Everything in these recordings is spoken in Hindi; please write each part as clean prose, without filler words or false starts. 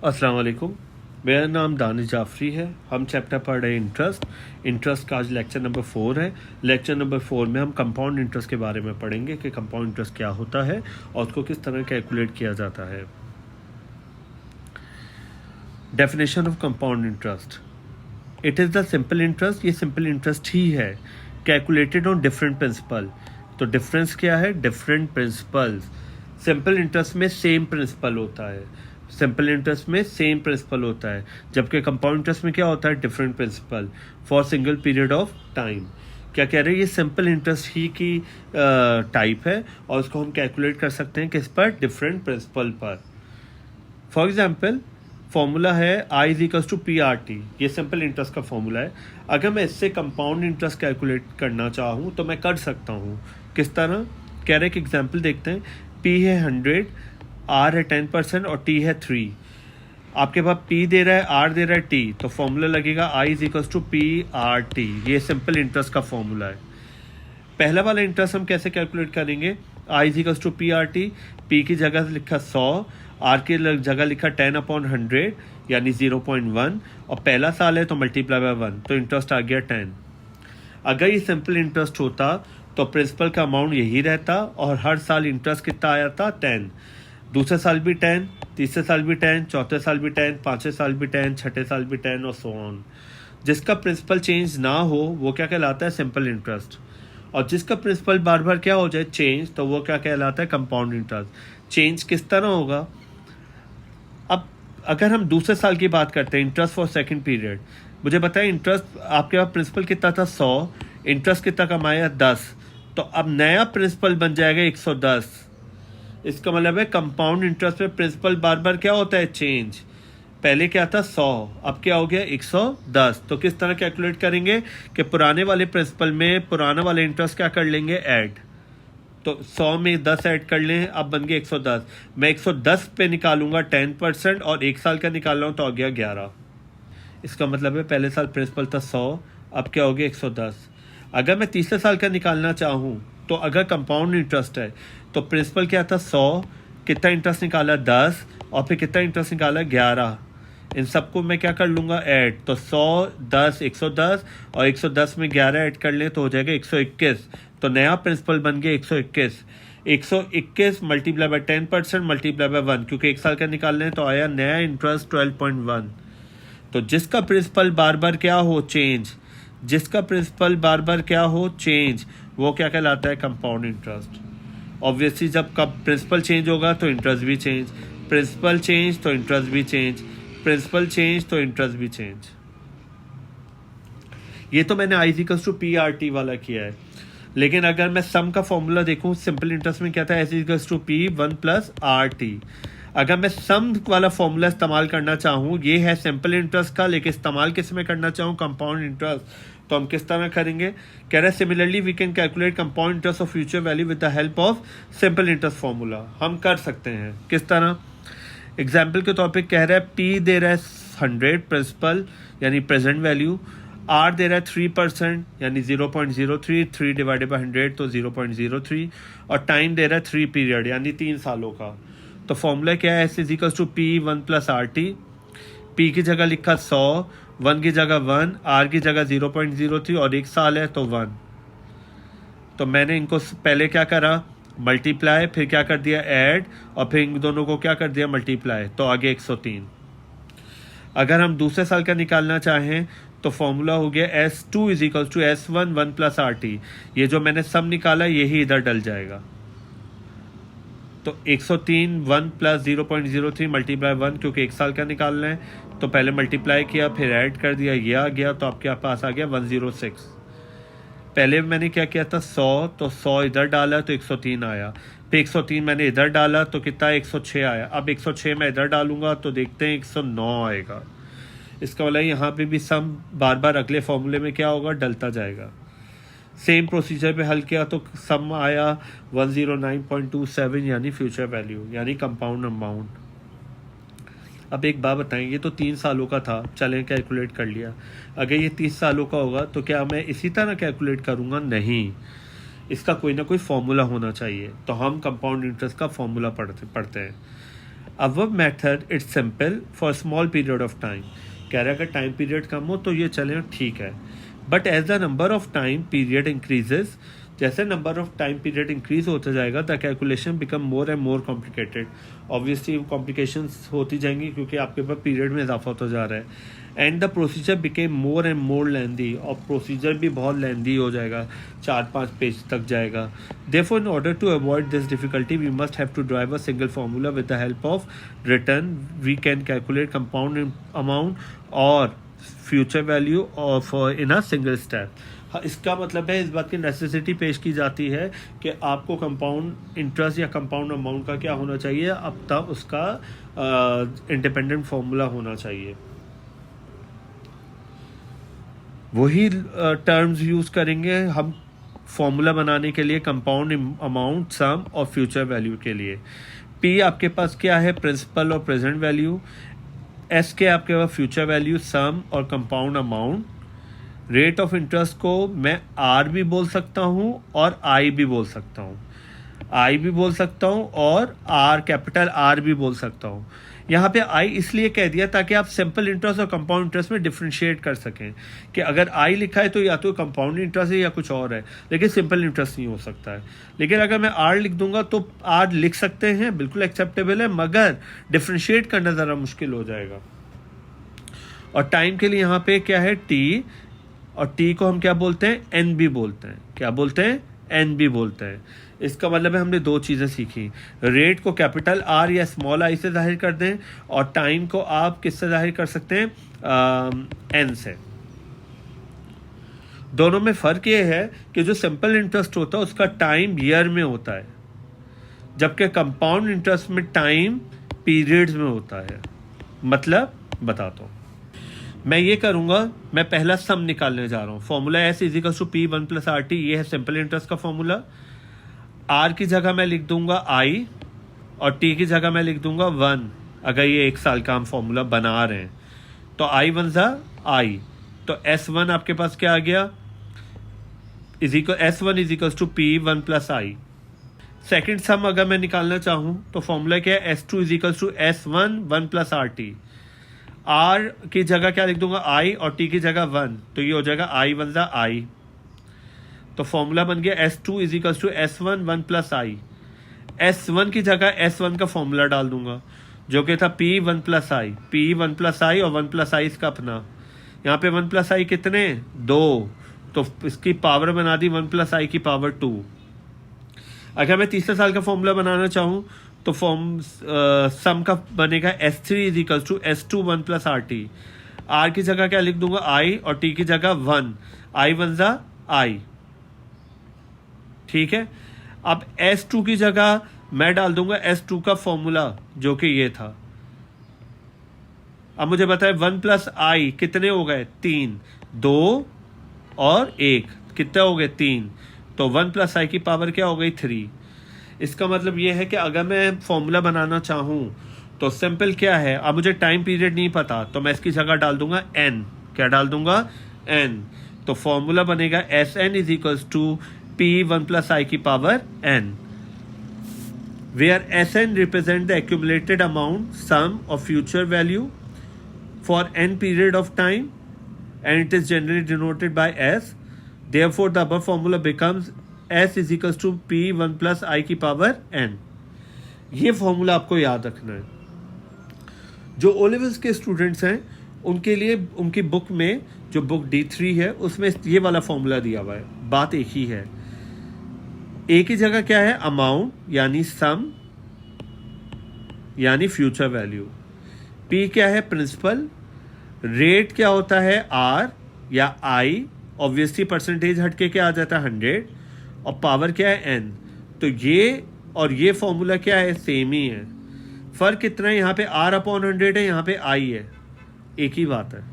अस्सलाम वालेकुम। मेरा नाम दानिश जाफरी है। हम चैप्टर पढ़ रहे हैं इंटरेस्ट का आज लेक्चर नंबर 4 है। लेक्चर नंबर 4 में हम कंपाउंड इंटरेस्ट के बारे में पढ़ेंगे कि कंपाउंड इंटरेस्ट क्या होता है और उसको किस तरह कैलकुलेट किया जाता है। Definition of compound interest, it is the simple interest. ये सिंपल इंटरेस्ट ही है, कैलकुलेटेड ऑन डिफरेंट प्रिंसिपल। तो डिफरेंस क्या है? Different principals. सिंपल इंटरेस्ट में सेम प्रिंसिपल होता है, सिंपल इंटरेस्ट में सेम प्रिंसिपल होता है, जबकि कंपाउंड इंटरेस्ट में क्या होता है? Different principal for single period of time. क्या कह रहे हैं? ये सिंपल इंटरेस्ट ही की टाइप है और उसको हम कैलकुलेट कर सकते हैं किस पर? डिफरेंट प्रिंसिपल पर। फॉर एग्जाम्पल फॉर्मूला है I is to P R T. ये सिंपल इंटरेस्ट का फॉर्मूला है। अगर मैं इससे कंपाउंड इंटरेस्ट कैलकुलेट करना चाहूँ तो मैं कर सकता हूँ। किस तरह? कह रहे हैं कि एग्जाम्पल देखते हैं। P है 100, R है 10% और T है 3। आपके पास P दे रहा है, R दे रहा है, T, तो फॉर्मूला लगेगा I is to P R T. ये सिंपल इंटरेस्ट का फॉर्मूला है। पहला वाला इंटरेस्ट हम कैसे कैलकुलेट करेंगे? I is to P R T. P की जगह लिखा 100, R की जगह लिखा 10/100 यानी 0.1 और पहला साल है तो मल्टीप्लाई बाय 1, तो इंटरेस्ट आ गया 10। अगर ये सिंपल इंटरेस्ट होता तो प्रिंसिपल का अमाउंट यही रहता और हर साल इंटरेस्ट कितना आया था? 10। दूसरे साल भी 10, तीसरे साल भी 10, चौथे साल भी 10, पाँचवें साल भी 10, छठे साल भी 10 और सो ऑन। जिसका प्रिंसिपल चेंज ना हो वो क्या कहलाता है? Simple interest. और जिसका प्रिंसिपल बार बार क्या हो जाए? चेंज, तो वो क्या कहलाता है? Compound interest. चेंज किस तरह होगा? अब अगर हम दूसरे साल की बात करते हैं, इंटरेस्ट फॉर सेकंड पीरियड, मुझे बताएं इंटरेस्ट आपके पास प्रिंसिपल कितना था? 100, इंटरेस्ट कितना कमाया? 10, तो अब नया प्रिंसिपल बन जाएगा 110। इसका मतलब है कंपाउंड इंटरेस्ट में प्रिंसिपल बार बार क्या होता है? चेंज। पहले क्या था? 100, अब क्या हो गया? 110। तो किस तरह कैलकुलेट करेंगे कि पुराने वाले प्रिंसिपल में पुराना वाला इंटरेस्ट क्या कर लेंगे? ऐड। तो 100 में 10 ऐड कर लें, अब बन गया 110। मैं 110 पे निकालूंगा 10% और एक साल का निकाल रहा हूँ तो आ गया 11। इसका मतलब है पहले साल प्रिंसिपल था 100, अब क्या हो गया? 110। अगर मैं तीसरे साल का निकालना चाहूँ तो अगर कंपाउंड इंटरेस्ट है तो प्रिंसिपल क्या था? 100, कितना इंटरेस्ट निकाला? 10 और फिर कितना इंटरेस्ट निकाला? 11। इन सबको मैं क्या कर लूँगा? ऐड। तो 100, 10, 110 और 110 में 11 ऐड कर लें तो हो जाएगा 121। तो नया प्रिंसिपल बन गया 121। 121 मल्टीप्लाई बाय 10% मल्टीप्लाई बाय 1, क्योंकि एक साल का निकालना है तो आया नया इंटरेस्ट 12.1। तो जिसका प्रिंसिपल बार बार क्या हो? चेंज। जिसका प्रिंसिपल बार बार क्या हो? चेंज, वो क्या कहलाता है? Compound interest. ऑब्वियसली जब कब प्रिंसिपल चेंज होगा तो इंटरेस्ट भी चेंज, प्रिंसिपल चेंज तो इंटरेस्ट भी चेंज, प्रिंसिपल चेंज तो इंटरेस्ट भी चेंज। ये तो मैंने I equals to P R T वाला किया है। लेकिन अगर मैं सम का फॉर्मूला देखूं, सिंपल इंटरेस्ट में क्या था? S equals to P 1 plus R T. अगर मैं सम वाला फॉर्मूला इस्तेमाल करना चाहूँ, ये है सिंपल इंटरेस्ट का, लेकिन इस्तेमाल किस में करना चाहूँ? कंपाउंड इंटरेस्ट, तो हम किस तरह करेंगे? कह रहे हैं similarly we can calculate compound interest of future value with the help of simple interest formula. हम कर सकते हैं। किस तरह? एग्जाम्पल के तौर पे कह रहा है P दे रहा है 100 प्रिंसिपल यानी प्रेजेंट वैल्यू, R दे रहा है 3% यानी 0.03, 3 डिवाइडेड बाई 100 तो 0.03 और टाइम दे रहा है 3 पीरियड यानी 3 सालों का। तो फॉर्मूला क्या है? S is equal to P 1 plus R T. P की जगह लिखा 100, 1 की जगह 1, R की जगह 0.03 और एक साल है तो 1। तो मैंने इनको पहले क्या करा? मल्टीप्लाई, फिर क्या कर दिया? ऐड, और फिर इन दोनों को क्या कर दिया? मल्टीप्लाई, तो आगे 103। अगर हम दूसरे साल का निकालना चाहें तो फॉर्मूला हो गया S2 is equal to S1 1 plus R T. ये जो मैंने सम निकाला यही इधर डल जाएगा। तो 103 1 प्लस 0.03 मल्टीप्लाई 1, क्योंकि एक साल का निकालना है तो पहले मल्टीप्लाई किया फिर ऐड कर दिया, ये आ गया, तो आपके पास आ गया 106। पहले मैंने क्या किया था? 100, तो 100 इधर डाला तो 103 आया, फिर 103 मैंने इधर डाला तो कितना? 106 आया। अब 106 मैं इधर डालूंगा तो देखते हैं 109 आएगा। इसका मतलब यहाँ पे भी सम बार बार अगले फॉर्मूले में क्या होगा? डलता जाएगा। सेम प्रोसीजर पे हल किया तो सम आया 109.27 यानी फ्यूचर वैल्यू यानी कंपाउंड अमाउंट। अब एक बात बताएं, ये तो 3 सालों का था, चलें कैलकुलेट कर लिया। अगर ये 30 सालों का होगा तो क्या मैं इसी तरह कैलकुलेट करूँगा? नहीं, इसका कोई ना कोई फॉर्मूला होना चाहिए। तो हम कंपाउंड इंटरेस्ट का फॉर्मूला पढ़ते हैं। Our method it's simple for small period of time. कह रहा है अगर टाइम पीरियड कम हो तो ये चले, ठीक है, but as the number of time period increases, जैसे number of time period increase होता जाएगा the calculation become more and more complicated. Obviously complications होती जाएंगी क्योंकि आपके पास पीरियड में इजाफा होता जा रहा है। And the procedure became more and more lengthy, और प्रोसीजर भी बहुत लेंदी हो जाएगा, 4-5 पेज तक जाएगा। Therefore, in order to avoid this difficulty, we must have to derive a single formula with the help of return. We can calculate compound amount or future value of in a single step. इसका मतलब है, इस बात की नेसेसिटी पेश की जाती है कि आपको कंपाउंड इंटरेस्ट या कंपाउंड अमाउंट का क्या होना चाहिए, अब तक उसका इंडिपेंडेंट फॉर्मूला होना चाहिए। वही टर्म्स यूज़ करेंगे हम फॉर्मूला बनाने के लिए कंपाउंड अमाउंट, सम और फ्यूचर वैल्यू के लिए। पी आपके पास क्या है, प्रिंसिपल और प्रेजेंट वैल्यू। एस के आपके पास फ्यूचर वैल्यू, सम और compound amount. Rate of interest को मैं आर भी बोल सकता हूँ और आई भी बोल सकता हूँ, आई भी बोल सकता हूँ और आर, कैपिटल आर भी बोल सकता हूँ। यहाँ पे आई इसलिए कह दिया ताकि आप सिंपल इंटरेस्ट और कंपाउंड इंटरेस्ट में डिफ्रेंशिएट कर सकें कि अगर आई लिखा है तो या तो कंपाउंड इंटरेस्ट है या कुछ और है, लेकिन सिंपल इंटरेस्ट नहीं हो सकता है। लेकिन अगर मैं आर लिख दूंगा तो आर लिख सकते हैं, बिल्कुल एक्सेप्टेबल है, मगर डिफ्रेंशिएट करना ज़रा मुश्किल हो जाएगा। और टाइम के लिए यहाँ पे क्या है, टी, और टी को हम क्या बोलते हैं, एन भी बोलते हैं। क्या बोलते हैं, एन भी बोलते हैं। इसका मतलब है हमने दो चीज़ें सीखी, रेट को कैपिटल आर या स्मॉल आई से जाहिर कर दें, और टाइम को आप किससे जाहिर कर सकते हैं, एन से। दोनों में फ़र्क ये है कि जो सिंपल इंटरेस्ट होता है उसका टाइम ईयर में होता है, जबकि कंपाउंड इंटरेस्ट में टाइम पीरियड्स में होता है। मतलब बताता हूँ, मैं ये करूँगा, मैं पहला सम निकालने जा रहा हूँ। Formula S is equal to P 1 + RT, ये है सिंपल इंटरेस्ट का फॉर्मूला। आर की जगह मैं लिख दूंगा आई, और टी की जगह मैं लिख दूंगा 1, अगर ये 1 साल का हम फॉर्मूला बना रहे हैं तो आई 1 ज़ा आई, तो S1 आपके पास क्या आ गया, S1 is equal to P 1 + I. Second sum अगर मैं निकालना चाहूँ तो फॉर्मूला क्या है, S2 is equal to S1 1 + RT। R की जगह क्या लिख दूंगा, आई, और टी की जगह 1, तो ये हो जाएगा आई 1 ज़ा आई। तो फॉर्मूला बन गया S2 is equal to S1 1 + I. S1 की जगह S1 का फॉर्मूला डाल दूंगा जो कि था P 1 + आई, P 1 + आई और 1 + आई इसका अपना। यहाँ पे 1 + आई कितने, 2, तो इसकी पावर बना दी 1 + आई की पावर 2। अगर मैं तीसरे साल का फॉर्मूला बनाना चाहूँ तो सम का बनेगा S3 is equal to S2 1 + RT। R की जगह क्या लिख दूंगा, आई, और टी की जगह 1, आई 1 ज़ा आई। ठीक है, अब S2 की जगह मैं डाल दूंगा S2 का फॉर्मूला जो कि ये था। अब मुझे बताए 1 + आई कितने हो गए, 3, 2 और 1, कितने हो गए, 3, तो 1 + आई की पावर क्या हो गई, 3। इसका मतलब ये है कि अगर मैं फॉर्मूला बनाना चाहूँ तो सिंपल क्या है, अब मुझे टाइम पीरियड नहीं पता तो मैं इसकी जगह डाल दूंगा n। क्या डाल दूंगा, n। तो फॉर्मूला बनेगा Sn is equal to P 1 + I की power n, where Sn represent the accumulated amount, sum और future value for n period of time and it is generally denoted by S. Therefore, the above formula becomes S is equals to P 1 + I की पावर n। ये फॉर्मूला आपको याद रखना है। जो ओ लेवल्स के स्टूडेंट्स हैं उनके लिए उनकी बुक में, जो बुक D3 है, उसमें ये वाला फॉर्मूला दिया हुआ है। बात एक ही है, एक ही जगह क्या है, अमाउंट यानी सम यानी फ्यूचर वैल्यू, P क्या है, प्रिंसिपल, रेट क्या होता है, आर या आई, ऑब्वियसली परसेंटेज हटके क्या आ जाता है 100, और पावर क्या है एन। तो ये और ये फॉर्मूला क्या है, सेम ही है, फर्क कितना है, यहाँ पे R/100 है, यहाँ पे आई है, एक ही बात है।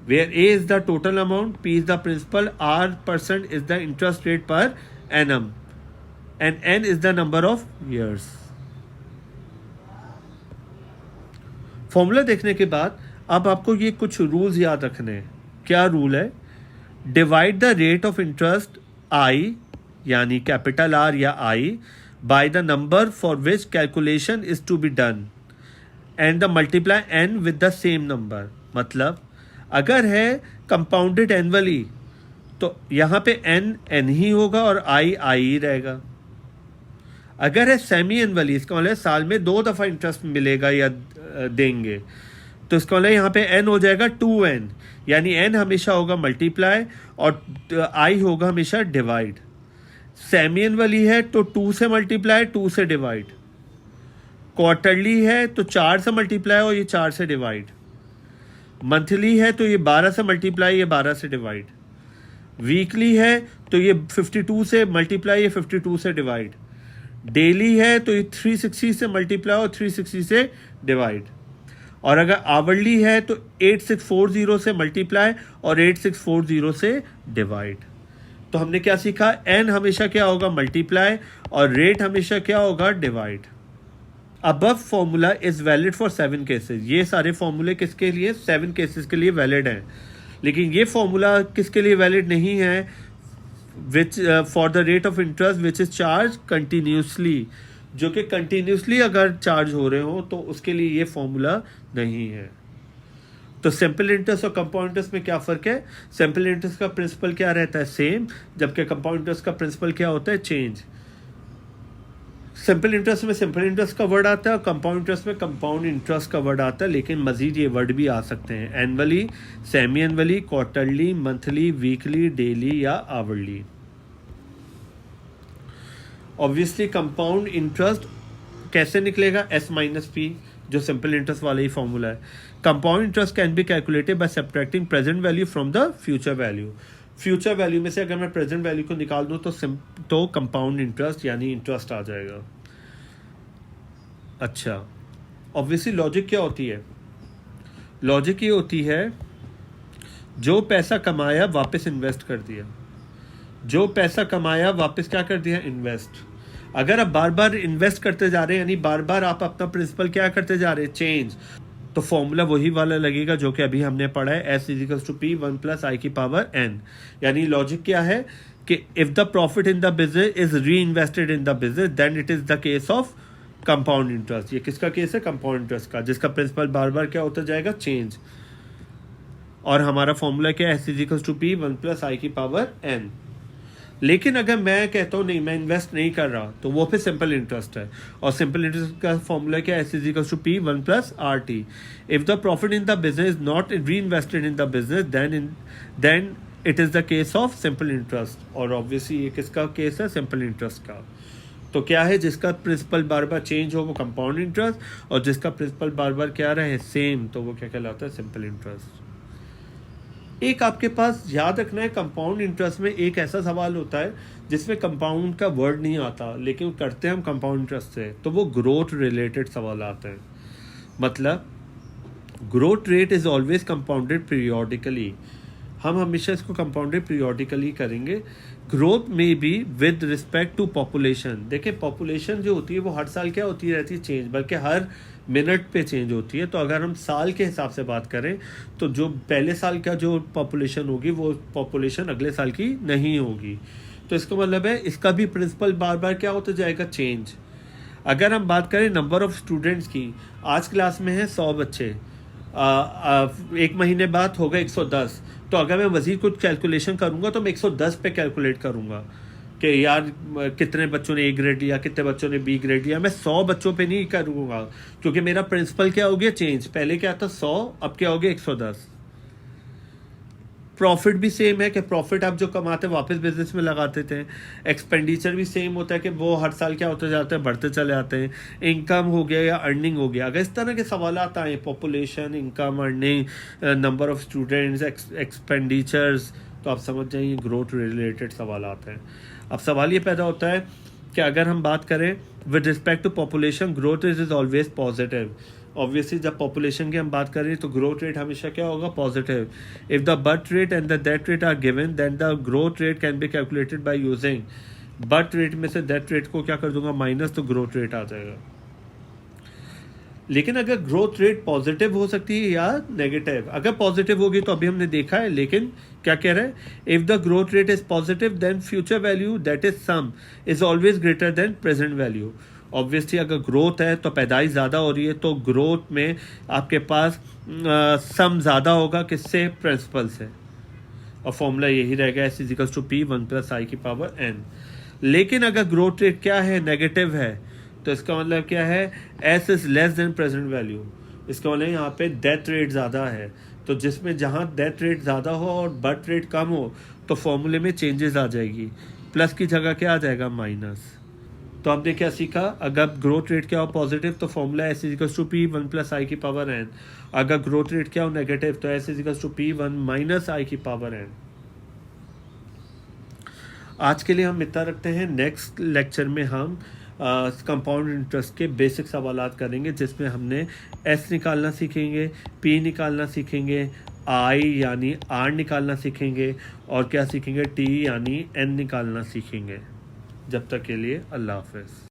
Where A is the total amount, P is the principal, R% is the interest rate per annum, and n is the number of years. Formula देखने के बाद अब आपको ये कुछ रूल्स याद रखने हैं। क्या रूल है, divide the rate of interest I यानी कैपिटल आर या आई by the number for which calculation is to be done and the multiply n with the same number. मतलब अगर है कंपाउंडेड एनुअली तो यहाँ पे n ही होगा और i ही रहेगा. अगर है सेमी एनुअली, इसका मतलब साल में 2 दफ़ा इंटरेस्ट मिलेगा या देंगे, तो इसका मतलब यहाँ पे n हो जाएगा 2n, यानी n हमेशा होगा मल्टीप्लाई और i होगा हमेशा डिवाइड. सेमी एनुअली है तो 2 से मल्टीप्लाई 2 से डिवाइड. क्वार्टरली है तो 4 से मल्टीप्लाई और ये 4 से डिवाइड. मंथली है तो ये 12 से मल्टीप्लाई, ये 12 से डिवाइड. वीकली है तो ये 52 से मल्टीप्लाई, ये 52 से डिवाइड. डेली है तो ये 360 से मल्टीप्लाई और 360 से डिवाइड. और अगर आवरली है तो 8640 से मल्टीप्लाई और 8640 से डिवाइड. तो हमने क्या सीखा? n हमेशा क्या होगा? मल्टीप्लाई, और रेट हमेशा क्या होगा? Divide. Above formula is valid for 7 cases. ये सारे फॉर्मूले किसके लिए? 7 केसेस के लिए वैलिड हैं. लेकिन ये फॉर्मूला किसके लिए वैलिड नहीं है? Which for the rate of interest which is charge continuously, जो कि कंटिन्यूसली अगर चार्ज हो रहे हो तो उसके लिए ये फॉर्मूला नहीं है. तो सिंपल इंटरेस्ट और कंपाउंड इंटरेस्ट में क्या फ़र्क है? सिंपल इंटरेस्ट का प्रिंसिपल क्या रहता है? सेम. जबकि कंपाउंड इंटरेस्ट का प्रिंसिपल क्या होता है? चेंज. सिंपल इंटरेस्ट में सिंपल इंटरेस्ट का वर्ड आता है और कंपाउंड इंटरेस्ट में कंपाउंड इंटरेस्ट का वर्ड आता है. लेकिन मजीद ये वर्ड भी आ सकते हैं: annually, semi annually, quarterly, monthly, weekly, daily या आवरली. ऑब्वियसली कंपाउंड इंटरेस्ट कैसे निकलेगा? S माइनस पी, जो सिंपल इंटरेस्ट वाला ही फॉर्मूला है. Compound interest can be calculated by subtracting present value from the future value. Future value में से अगर मैं प्रेजेंट वैल्यू को निकाल दूं तो कंपाउंड इंटरेस्ट यानी इंटरेस्ट आ जाएगा. अच्छा, ऑब्वियसली लॉजिक क्या होती है? लॉजिक ये होती है जो पैसा कमाया वापस इन्वेस्ट कर दिया. जो पैसा कमाया वापस क्या कर दिया? इन्वेस्ट. अगर आप बार बार इन्वेस्ट करते जा रहे हैं, यानी बार बार आप अपना प्रिंसिपल क्या करते जा रहे हैं? चेंज. तो फॉर्मूला वही वाला लगेगा जो कि अभी हमने पढ़ा है, S = P 1 + I की पावर n. यानी लॉजिक क्या है कि if the profit in the business is reinvested in the business then it is the case of compound interest. ये किसका केस है? कंपाउंड इंटरेस्ट का, जिसका प्रिंसिपल बार बार क्या होता जाएगा? चेंज. और हमारा फॉर्मूला क्या है? S = P 1 + I की पावर n. लेकिन अगर मैं कहता हूँ नहीं, मैं इन्वेस्ट नहीं कर रहा, तो वो फिर सिंपल इंटरेस्ट है. और सिंपल इंटरेस्ट का फॉर्मूला क्या है? S = P 1 + RT. If the profit in the business is not reinvested in the business then it is the case of simple interest. और ऑब्वियसली ये किसका केस है? सिंपल इंटरेस्ट का. तो क्या है? जिसका प्रिंसिपल बार बार चेंज हो वो कंपाउंड इंटरेस्ट, और जिसका प्रिंसिपल बार बार क्या रहे? सेम, तो वो क्या कहलाता है? Simple interest. एक आपके पास याद रखना है, कंपाउंड इंटरेस्ट में एक ऐसा सवाल होता है जिसमें कंपाउंड का वर्ड नहीं आता, लेकिन करते हैं हम कंपाउंड इंटरेस्ट से, तो वो ग्रोथ रिलेटेड सवाल आते हैं. मतलब growth rate is always compounded periodically. हम हमेशा इसको कंपाउंडेड पीरियोडिकली करेंगे. ग्रोथ में भी विद रिस्पेक्ट टू पॉपुलेशन. देखिए, पॉपुलेशन जो होती है वो हर साल क्या होती रहती है? चेंज, बल्कि हर मिनट पे चेंज होती है. तो अगर हम साल के हिसाब से बात करें तो जो पहले साल का जो पॉपुलेशन होगी वो पॉपुलेशन अगले साल की नहीं होगी. तो इसका मतलब है इसका भी प्रिंसिपल बार बार क्या होता जाएगा? चेंज. अगर हम बात करें नंबर ऑफ स्टूडेंट्स की, आज क्लास में है 100 बच्चे, एक महीने बाद होगा 110. तो अगर मैं मज़ीद कुछ कैलकुलेशन करूँगा तो मैं 110 पे कैलकुलेट करूँगा कि यार कितने बच्चों ने ए ग्रेड लिया, कितने बच्चों ने बी ग्रेड लिया. मैं 100 बच्चों पे नहीं करूँगा, क्योंकि मेरा प्रिंसिपल क्या हो गया? चेंज. पहले क्या था? 100, अब क्या हो गया? 110. प्रॉफिट भी सेम है कि प्रॉफिट आप जो कमाते वापस बिजनेस में लगाते थे. एक्सपेंडिचर भी सेम होता है कि वो हर साल क्या होते जाते हैं? बढ़ते चले आते हैं. इनकम हो गया या अर्निंग हो गया. अगर इस तरह के सवाल आए, population, income, earning, number of students, expenditures, तो आप समझ जाइए ग्रोथ रिलेटेड सवाल आते हैं. अब सवाल ये पैदा होता है कि अगर हम बात करें with respect to population, growth rate is always positive. Obviously जब पॉपुलेशन की हम बात करें तो ग्रोथ रेट हमेशा क्या होगा? Positive. If the birth rate and the death rate are given then the growth rate can be calculated by using birth rate में से डेथ रेट को क्या कर दूंगा? माइनस, तो ग्रोथ रेट आ जाएगा. लेकिन अगर ग्रोथ रेट पॉजिटिव हो सकती है या नेगेटिव, अगर पॉजिटिव होगी तो अभी हमने देखा है, लेकिन क्या कह रहा है, if the growth rate is positive then future value that is sum is always greater than present value. Obviously अगर ग्रोथ है तो पैदाइश ज़्यादा हो रही है, तो ग्रोथ में आपके पास सम ज़्यादा होगा, किससे, प्रिंसिपल से, और फॉर्मूला यही रहेगा S equals to P 1 + i की पावर n। लेकिन अगर ग्रोथ रेट क्या है, नेगेटिव है, तो इसका मतलब क्या है, S is less than present value. इसका मतलब यहाँ पे डेथ रेट ज़्यादा है, तो जिसमें जहाँ डेथ रेट ज़्यादा हो और बर्थ रेट कम हो तो फॉर्मूले में चेंजेस आ जाएगी, प्लस की जगह क्या आ जाएगा, माइनस। तो आपने क्या सीखा, अगर ग्रोथ रेट क्या हो पॉजिटिव तो formula S equals to P 1 + i की पावर n, अगर ग्रोथ रेट क्या हो नेगेटिव तो S equals to P 1 - i की पावर n। आज के लिए हम इतना रखते हैं, नेक्स्ट लेक्चर में हम कंपाउंड इंटरेस्ट के बेसिक सवालात करेंगे, जिसमें हमने एस निकालना सीखेंगे, पी निकालना सीखेंगे, आई यानी आर निकालना सीखेंगे, और क्या सीखेंगे, टी यानी एन निकालना सीखेंगे। जब तक के लिए अल्लाह हाफिज़।